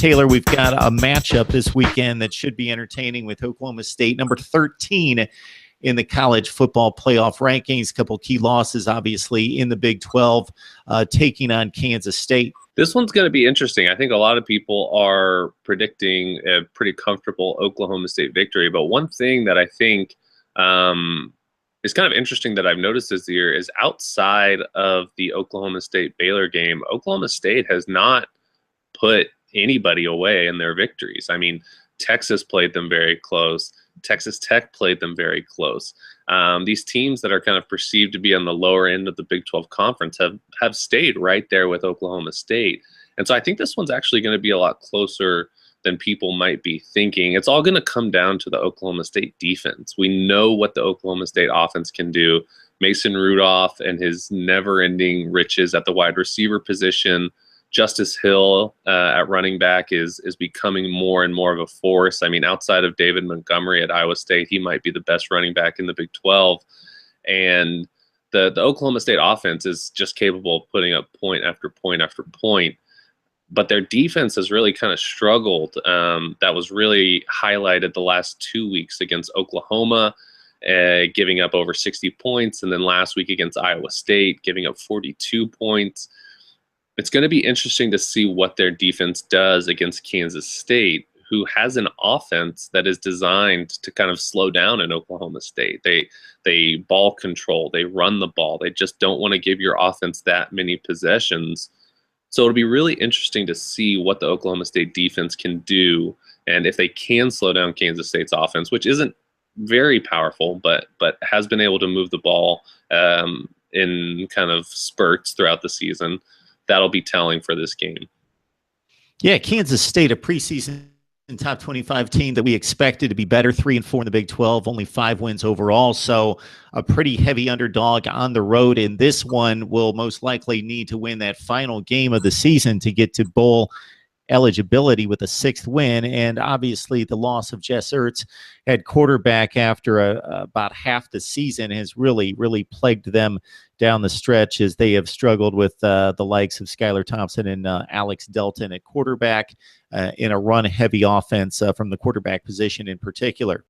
Taylor, we've got a matchup this weekend that should be entertaining with Oklahoma State, number 13 in the college football playoff rankings. A couple key losses, obviously, in the Big 12, taking on Kansas State. This one's going to be interesting. I think a lot of people are predicting a pretty comfortable Oklahoma State victory. But one thing that I think is kind of interesting that I've noticed this year is outside of the Oklahoma State-Baylor game, Oklahoma State has not put anybody away in their victories. I mean, Texas played them very close. Texas Tech played them very close. These teams that are kind of perceived to be on the lower end of the Big 12 conference have stayed right there with Oklahoma State. And so I think this one's actually going to be a lot closer than people might be thinking. It's all going to come down to the Oklahoma State defense. We know what the Oklahoma State offense can do. Mason Rudolph and his never-ending riches at the wide receiver position. Justice Hill at running back is becoming more and more of a force. I mean, outside of David Montgomery at Iowa State, he might be the best running back in the Big 12. And the Oklahoma State offense is just capable of putting up point after point after point. But their defense has really kind of struggled. That was really highlighted the last 2 weeks against Oklahoma, giving up over 60 points. And then last week against Iowa State, giving up 42 points. It's going to be interesting to see what their defense does against Kansas State, who has an offense that is designed to kind of slow down in Oklahoma State. They ball control, they run the ball. They just don't want to give your offense that many possessions. So it'll be really interesting to see what the Oklahoma State defense can do, and if they can slow down Kansas State's offense, which isn't very powerful, but has been able to move the ball in kind of spurts throughout the season. That'll be telling for this game. Yeah, Kansas State, a preseason top 25 team that we expected to be better, 3-4 in the Big 12, only 5 wins overall. So a pretty heavy underdog on the road. And this one will most likely need to win that final game of the season to get to bowl eligibility with a 6th win. And obviously the loss of Jess Ertz at quarterback after about half the season has really plagued them down the stretch, as they have struggled with the likes of Skylar Thompson and Alex Delton at quarterback in a run-heavy offense from the quarterback position in particular.